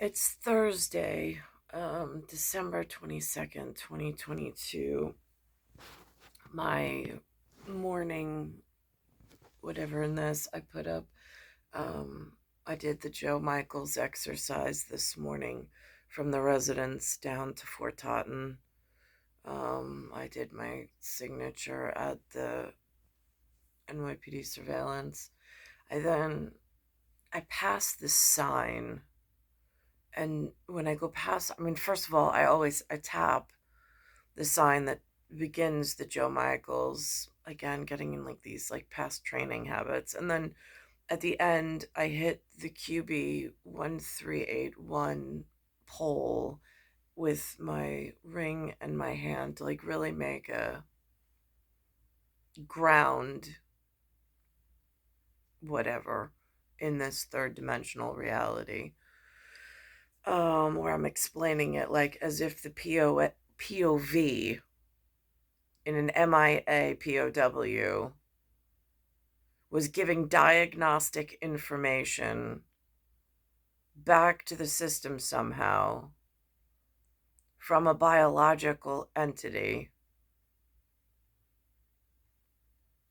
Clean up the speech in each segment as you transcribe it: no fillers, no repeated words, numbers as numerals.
It's Thursday, December 22nd, 2022. My morning, whatever in this, I put up, I did the Joe Michaels exercise this morning from the residence down to Fort Totten. I did my signature at the NYPD surveillance. I passed this sign. And when I go past, I mean, first of all, I tap the sign that begins the Joe Michaels, again, getting in like these like past training habits. And then at the end, I hit the QB1381 pole with my ring and my hand to like really make a ground whatever in this third dimensional reality. Where I'm explaining it like as if the POV in an MIA POW was giving diagnostic information back to the system somehow from a biological entity,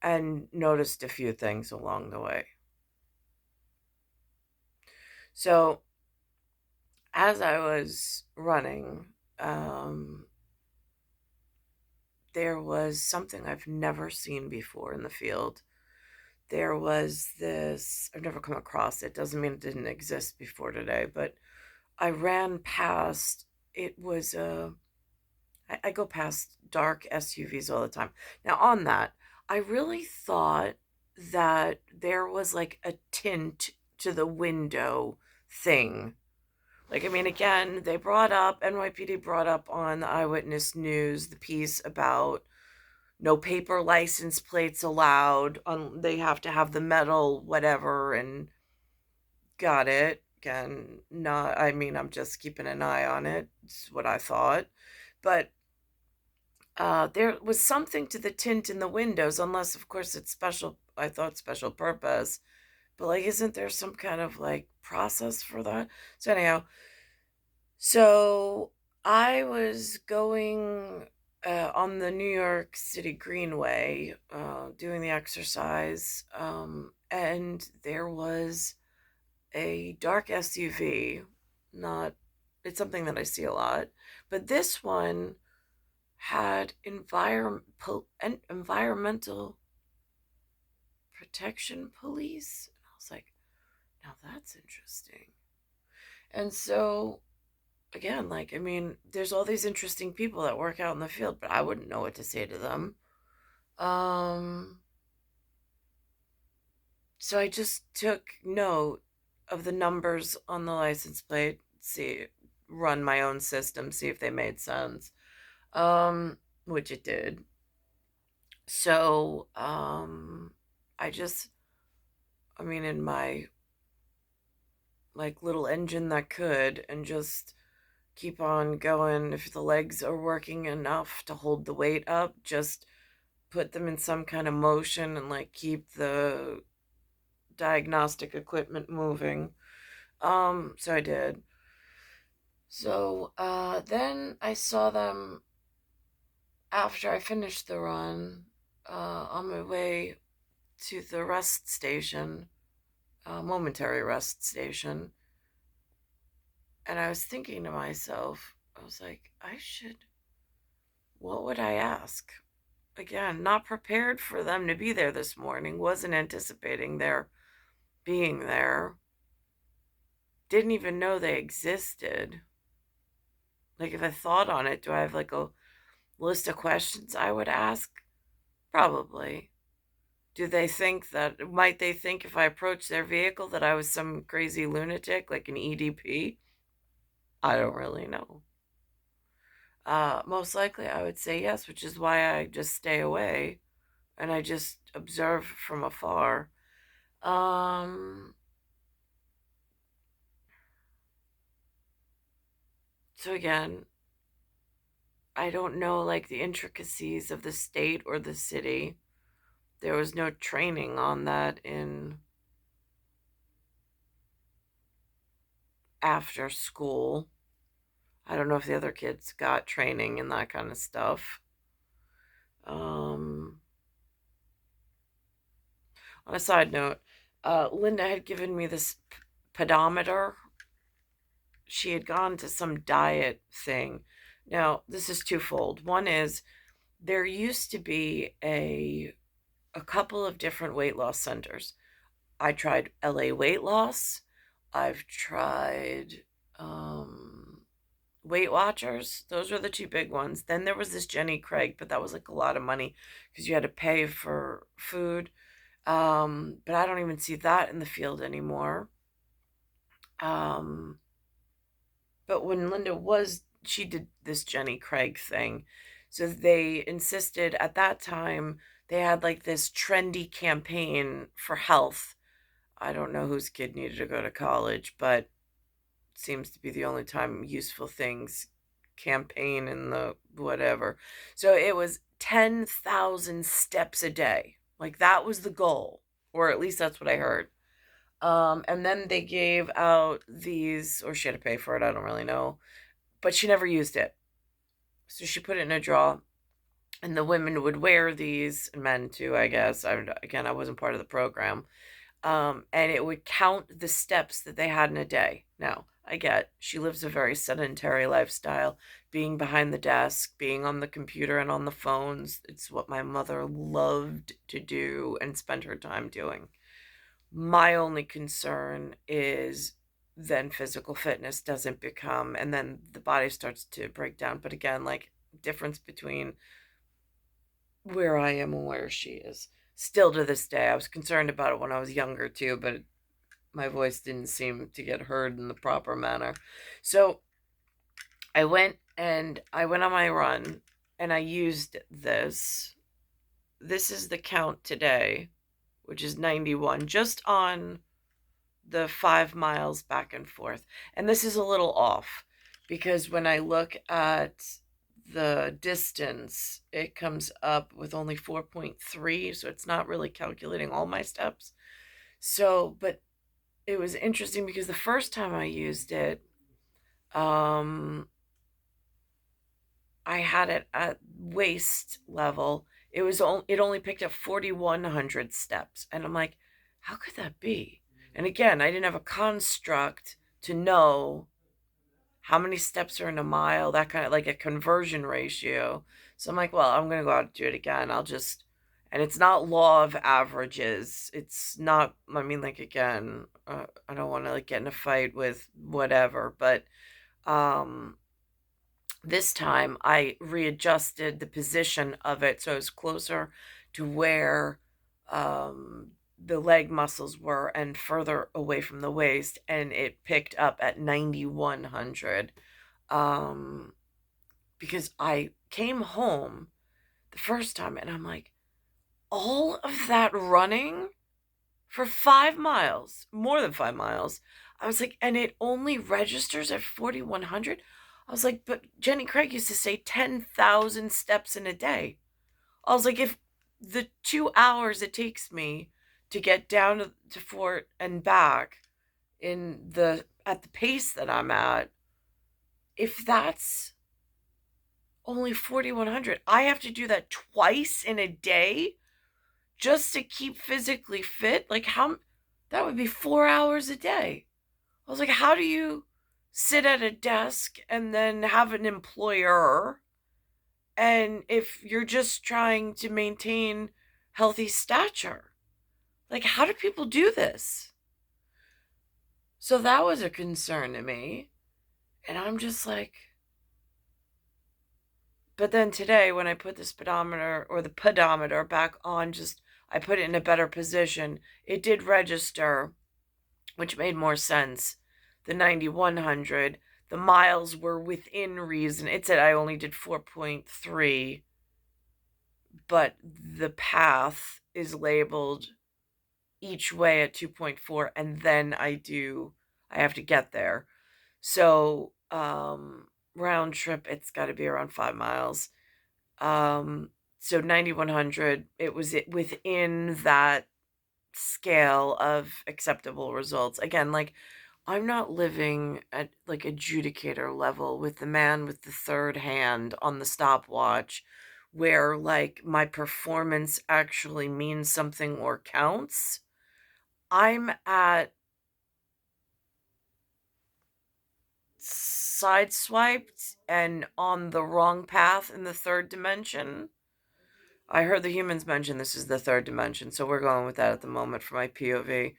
and noticed a few things along the way. So as I was running, there was something I've never seen before in the field. There was this, I've never come across it, doesn't mean it didn't exist before today, but I ran past, it was I go past dark SUVs all the time. Now, on that, I really thought that there was like a tint to the window thing. Like, I mean, again, NYPD brought up on the Eyewitness News the piece about no paper license plates allowed. They have to have the metal, whatever, and got it. Again, not, I mean, I'm just keeping an eye on it. It's what I thought. But there was something to the tint in the windows, unless, of course, it's special. I thought special purpose. But, like, isn't there some kind of, like, process for that? So, anyhow, so I was going on the New York City Greenway doing the exercise, and there was a dark SUV. Not, it's something that I see a lot, but this one had environmental protection police. And I was like, now that's interesting. And so again, like, I mean, there's all these interesting people that work out in the field, but I wouldn't know what to say to them. Um, so I just took note of the numbers on the license plate, run my own system, see if they made sense. Which it did. So, I just, I mean, in my like little engine that could, and just keep on going. If the legs are working enough to hold the weight up, just put them in some kind of motion and like keep the diagnostic equipment moving. So I did. So then I saw them after I finished the run, on my way to the rest station, momentary rest station. And I was thinking to myself, I was like, what would I ask? Again, not prepared for them to be there this morning, wasn't anticipating their being there, didn't even know they existed. Like, if I thought on it, do I have like a list of questions I would ask? Probably. Might they think if I approached their vehicle that I was some crazy lunatic, like an EDP? I don't really know. Most likely I would say yes, which is why I just stay away and I just observe from afar. Um, so again, I don't know like the intricacies of the state or the city. There was no training on that after school. I don't know if the other kids got training and that kind of stuff. Um, on a side note, Linda had given me this pedometer. She had gone to some diet thing. Now, this is twofold. One is there used to be a couple of different weight loss centers. I tried LA Weight Loss. I've tried Weight Watchers. Those were the two big ones. Then there was this Jenny Craig, but that was like a lot of money because you had to pay for food. But I don't even see that in the field anymore. Um, but when Linda was, she did this Jenny Craig thing. So they insisted at that time, they had like this trendy campaign for health. I don't know whose kid needed to go to college, but seems to be the only time useful things campaign in the whatever. So it was 10,000 steps a day. Like that was the goal, or at least that's what I heard. And then they gave out these, or she had to pay for it, I don't really know, but she never used it. So she put it in a drawer, and the women would wear these, and men too, I guess. Again, I wasn't part of the program. And it would count the steps that they had in a day. Now, I get she lives a very sedentary lifestyle, being behind the desk, being on the computer and on the phones. It's what my mother loved to do and spend her time doing. My only concern is then physical fitness doesn't become, and then the body starts to break down. But again, like difference between where I am and where she is. Still to this day, I was concerned about it when I was younger too, but my voice didn't seem to get heard in the proper manner. So I went on my run and I used this. This is the count today, which is 91, just on the 5 miles back and forth. And this is a little off because when I look at the distance, it comes up with only 4.3, so it's not really calculating all my steps. So, but it was interesting because the first time I used it, um, I had it at waist level. It only picked up 4,100 steps, and I'm like, how could that be? And again, I didn't have a construct to know how many steps are in a mile, that kind of like a conversion ratio. So I'm like, well, I'm going to go out and do it again. And it's not law of averages. It's not, I mean, like, again, I don't want to like get in a fight with whatever, but um, this time I readjusted the position of it so it was closer to where the leg muscles were and further away from the waist, and it picked up at 9,100. Um, because I came home the first time and I'm like, all of that running for 5 miles, more than 5 miles. I was like, and it only registers at 4,100. I was like, but Jenny Craig used to say 10,000 steps in a day. I was like, if the 2 hours it takes me to get down to Fort and back at the pace that I'm at, if that's only 4,100, I have to do that twice in a day just to keep physically fit. Like, how that would be 4 hours a day. I was like, how do you sit at a desk and then have an employer? And if you're just trying to maintain healthy stature, like, how do people do this? So that was a concern to me. And I'm just like, but then today when I put the speedometer or the pedometer back on, just I put it in a better position, it did register, which made more sense. The 9,100, the miles were within reason. It said I only did 4.3, but the path is labeled each way at 2.4, and then I have to get there. So, round trip, it's got to be around 5 miles. So 9,100, it was within that scale of acceptable results. Again, like I'm not living at like adjudicator level with the man with the third hand on the stopwatch where like my performance actually means something or counts. I'm at sideswiped and on the wrong path in the third dimension. I heard the humans mention this is the third dimension, so we're going with that at the moment for my POV.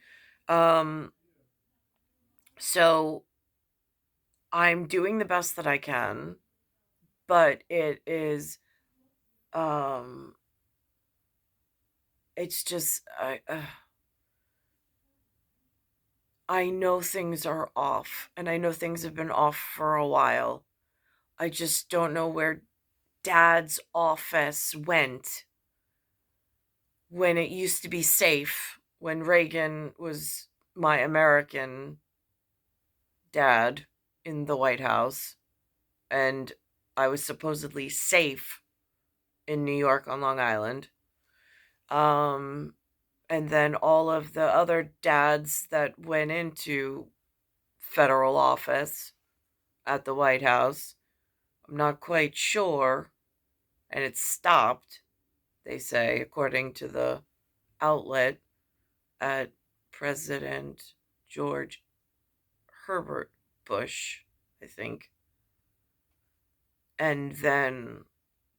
Um, so I'm doing the best that I can, but um, it's just, I know things are off, and I know things have been off for a while. I just don't know where Dad's office went when it used to be safe, when Reagan was my American dad in the White House, and I was supposedly safe in New York on Long Island. Um, and then all of the other dads that went into federal office at the White House, I'm not quite sure, and it stopped, they say, according to the outlet, at President George Herbert Bush, I think. And then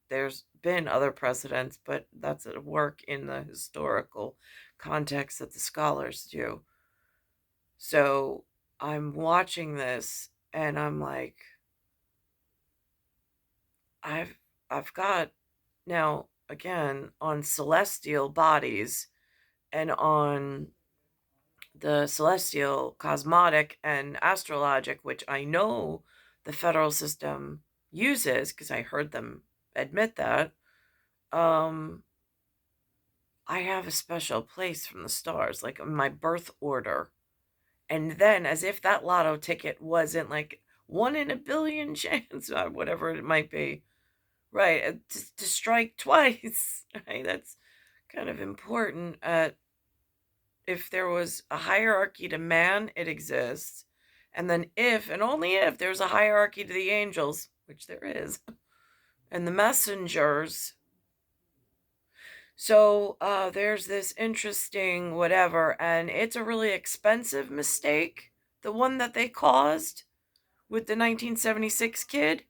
there's been other presidents, but that's a work in the historical context that the scholars do. So I'm watching this and I'm like, I've I've got now again on celestial bodies and on the celestial, cosmotic, and astrologic, which I know the federal system uses because I heard them admit that. Um, I have a special place from the stars, like my birth order. And then, as if that lotto ticket wasn't like one in a billion chance, or whatever it might be, right? To strike twice, right? That's kind of important. If there was a hierarchy to man, it exists. And then, if and only if there's a hierarchy to the angels, which there is, and the messengers. So there's this interesting whatever, and it's a really expensive mistake, the one that they caused with the 1976 kid,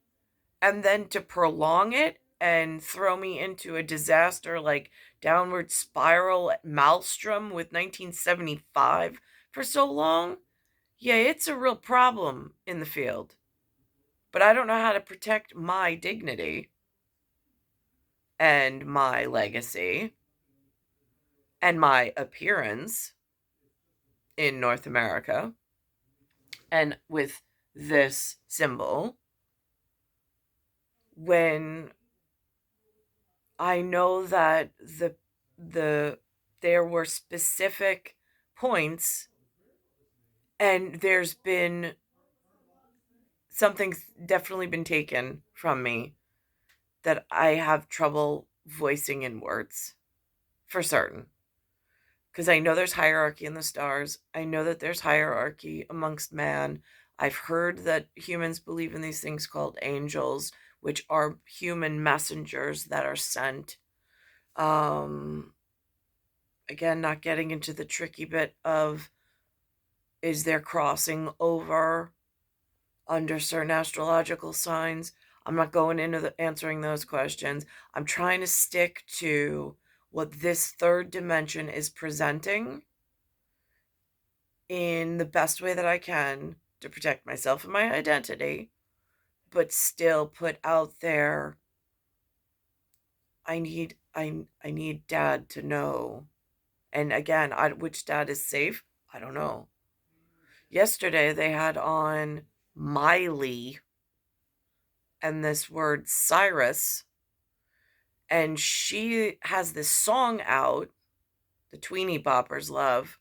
and then to prolong it and throw me into a disaster like downward spiral maelstrom with 1975 for so long. Yeah, it's a real problem in the field. But I don't know how to protect my dignity and my legacy and my appearance in North America and with this symbol when I know that the there were specific points and there's been something's definitely been taken from me that I have trouble voicing in words for certain. Because I know there's hierarchy in the stars. I know that there's hierarchy amongst man. I've heard that humans believe in these things called angels, which are human messengers that are sent. Um, Again, not getting into the tricky bit of is there crossing over under certain astrological signs. I'm not going into answering those questions. I'm trying to stick to what this third dimension is presenting in the best way that I can to protect myself and my identity, but still put out there I need dad to know. And again, which dad is safe? I don't know. Yesterday they had on Miley and this word Cyrus, and she has this song out, the Tweenie Boppers love,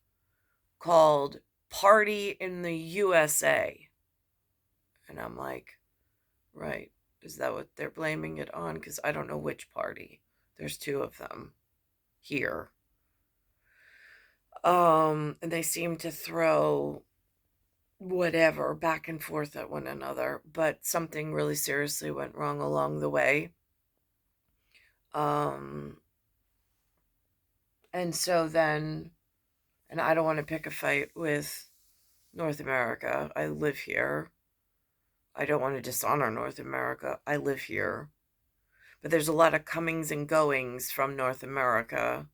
called Party in the USA. And I'm like, right. Is that what they're blaming it on? Because I don't know which party. There's two of them here. And they seem to throw whatever, back and forth at one another, but something really seriously went wrong along the way. Um, and so then, and I don't want to pick a fight with North America. I live here. I don't want to dishonor North America. I live here. But there's a lot of comings and goings from North America,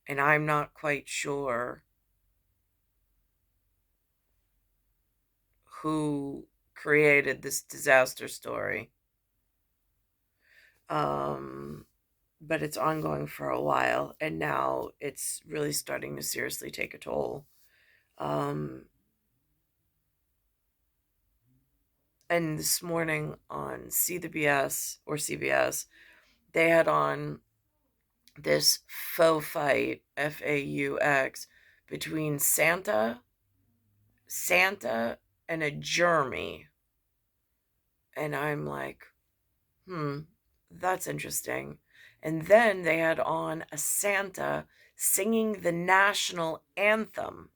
and I'm not quite sure who created this disaster story. But it's ongoing for a while, and now it's really starting to seriously take a toll. Um, and this morning on CBS, they had on this faux fight, FAUX, between Santa, and a Jeremy. And I'm like, that's interesting. And then they had on a Santa singing the national anthem.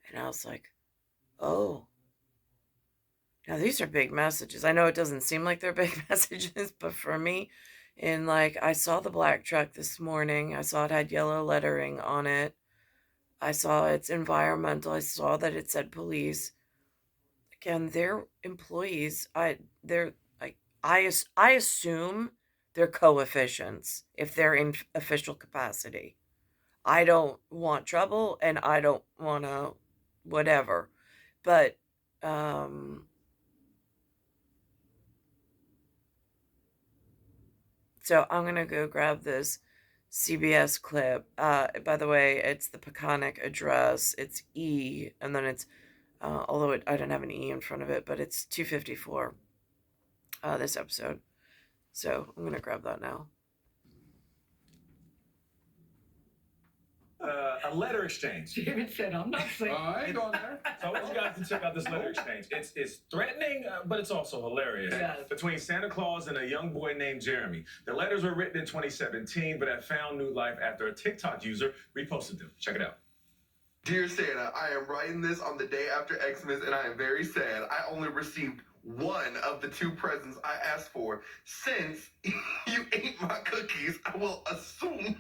And I was like, oh, now these are big messages. I know it doesn't seem like they're big messages, but for me, I saw the black truck this morning. I saw it had yellow lettering on it. I saw it's environmental. I saw that it said police. Again, they're employees. I assume they're coefficients if they're in official capacity. I don't want trouble, and I don't want to whatever. But so I'm gonna go grab this CBS clip. By the way, it's the Peconic address. It's E, and then it's although I don't have an E in front of it, but it's 254. This episode. So I'm gonna grab that now. A letter exchange. David said, I'm not saying. I ain't going there. So I want you guys to check out this letter exchange. It's threatening, but it's also hilarious. Yes. Between Santa Claus and a young boy named Jeremy. The letters were written in 2017, but have found new life after a TikTok user reposted them. Check it out. Dear Santa, I am writing this on the day after Xmas, and I am very sad. I only received one of the two presents I asked for. Since you ate my cookies, I will assume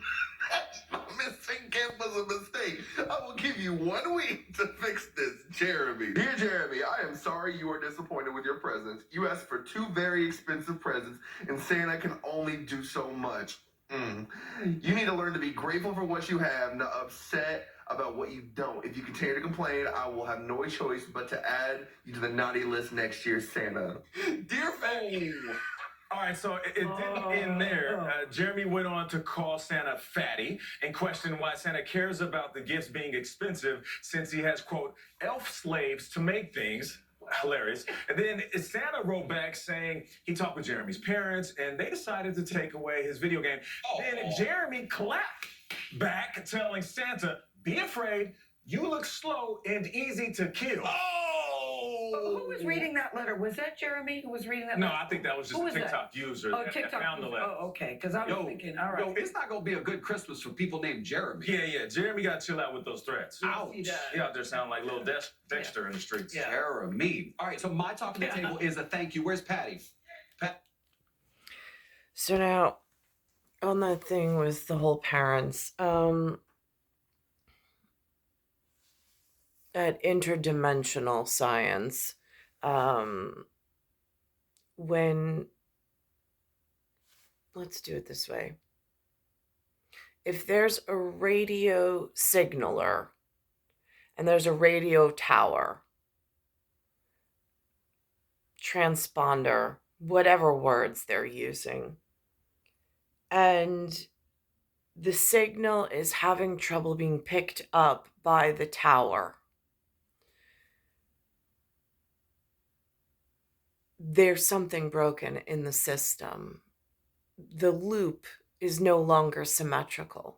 that my missing gift was a mistake. I will give you 1 week to fix this, Jeremy. Dear Jeremy, I am sorry you are disappointed with your presents. You asked for two very expensive presents, and Santa can only do so much. You need to learn to be grateful for what you have, not upset about what you don't. If you continue to complain, I will have no choice but to add you to the naughty list next year, Santa. Dear Fanny. All right, so it didn't end there. Jeremy went on to call Santa fatty and question why Santa cares about the gifts being expensive since he has, quote, elf slaves to make things. Hilarious. And then Santa wrote back saying he talked with Jeremy's parents and they decided to take away his video game. Then Jeremy clapped back, telling Santa, be afraid, you look slow and easy to kill. Who was reading that letter? Was that Jeremy who was reading that No, letter? I think that was just a TikTok user that found the letter. Oh, okay. Because I was thinking, all right. It's not going to be a good Christmas for people named Jeremy. Yeah. Jeremy got to chill out with those threats. Ouch. He out there sounding like little Dexter in the streets. Yeah. Jeremy. All right, so my talk at the table is a thank you. Where's Patty? So now, on that thing with the whole parents, at interdimensional science, let's do it this way. If there's a radio signaler and there's a radio tower, transponder, whatever words they're using, and the signal is having trouble being picked up by the tower, there's something broken in the system. The loop is no longer symmetrical.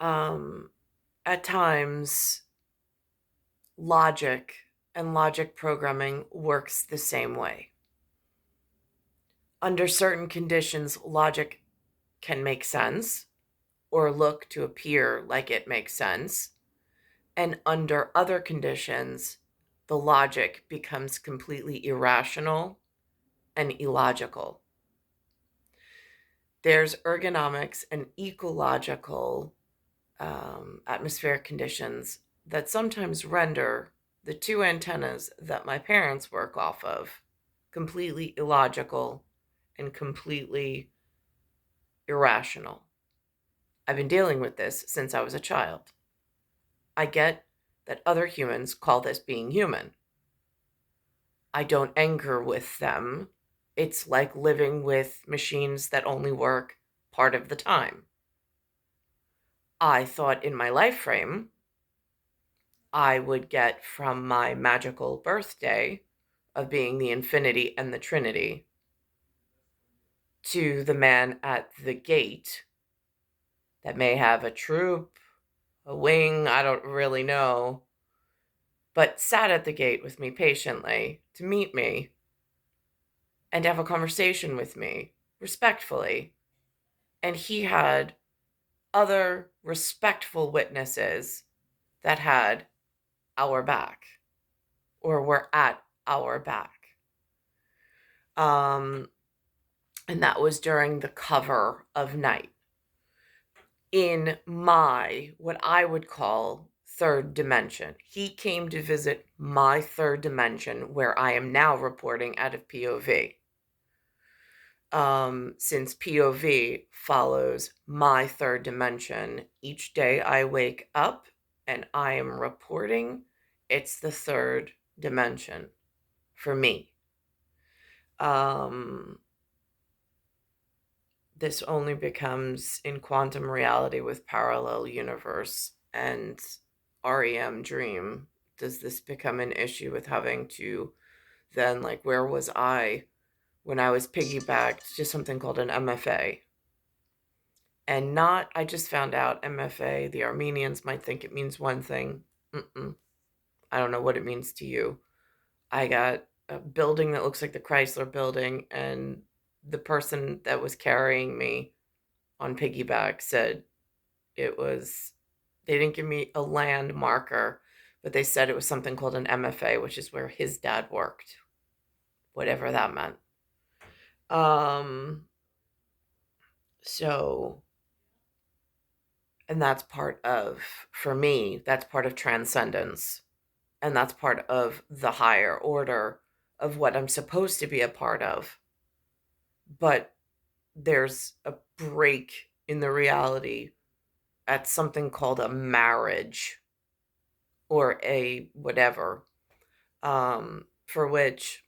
At times, logic and logic programming works the same way. Under certain conditions, logic can make sense or look to appear like it makes sense. And under other conditions, the logic becomes completely irrational and illogical. There's ergonomics and ecological atmospheric conditions that sometimes render the two antennas that my parents work off of completely illogical and completely irrational. I've been dealing with this since I was a child. I get that other humans call this being human. I don't anger with them. It's like living with machines that only work part of the time. I thought in my life frame, I would get from my magical birthday of being the infinity and the Trinity to the man at the gate that may have a troop, a wing, I don't really know, but sat at the gate with me patiently to meet me and have a conversation with me respectfully. And he had other respectful witnesses that had our back or were at our back. And that was during the cover of night. In my, what I would call third dimension. He came to visit my third dimension where I am now reporting out of POV. Since POV follows my third dimension, each day I wake up and I am reporting, it's the third dimension for me. This only becomes in quantum reality with parallel universe and REM dream. Does this become an issue with having to then, like, where was I when I was piggybacked to something called an MFA? And not, I just found out MFA, the Armenians might think it means one thing. I don't know what it means to you. I got a building that looks like the Chrysler building, and the person that was carrying me on piggyback said it was, they didn't give me a land marker, but they said it was something called an MFA, which is where his dad worked, whatever that meant. So, and that's part of, for me, that's part of transcendence. And that's part of the higher order of what I'm supposed to be a part of. But there's a break in the reality at something called a marriage or a whatever, for which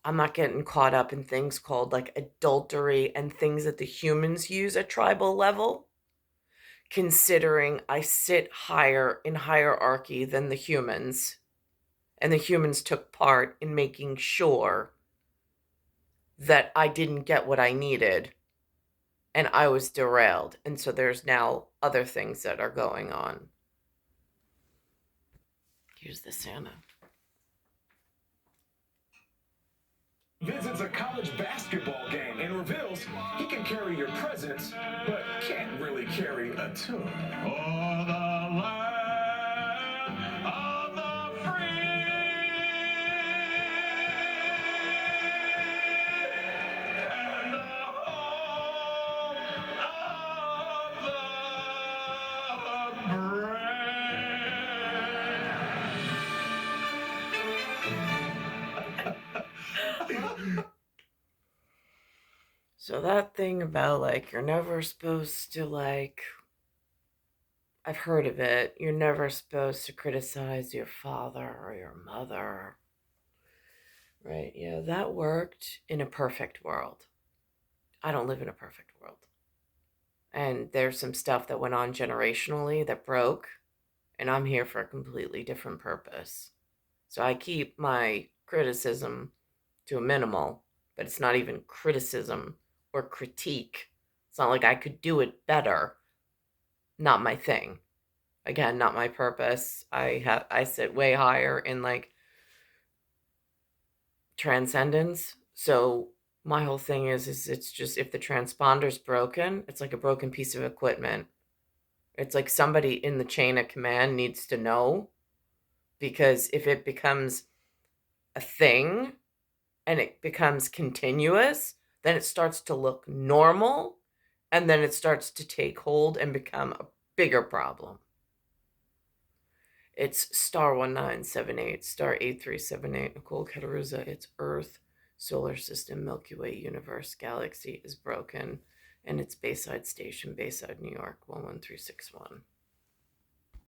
I'm not getting caught up in things called like adultery and things that the humans use at tribal level, considering I sit higher in hierarchy than the humans, and the humans took part in making sure that I didn't get what I needed and I was derailed. And so there's now other things that are going on. Here's the Santa. Visits a college basketball game and reveals he can carry your presence, but can't really carry a tune. For the land of the free and the home of the brave. So that thing about like, you're never supposed to like, I've heard of it. You're never supposed to criticize your father or your mother. Right? Yeah, that worked in a perfect world. I don't live in a perfect world. And there's some stuff that went on generationally that broke, and I'm here for a completely different purpose. So I keep my criticism to a minimal, but it's not even criticism or critique. It's not like I could do it better. Not my thing. Again, not my purpose. I sit way higher in like transcendence. So my whole thing is it's just, if the transponder's broken, it's like a broken piece of equipment. It's like somebody in the chain of command needs to know, because if it becomes a thing and it becomes continuous, then it starts to look normal, and then it starts to take hold and become a bigger problem. It's star 1978, star 8378, Nicole, Cattaruzza. It's Earth, solar system, Milky Way, universe, galaxy is broken, and it's Bayside Station, Bayside, New York, 11361.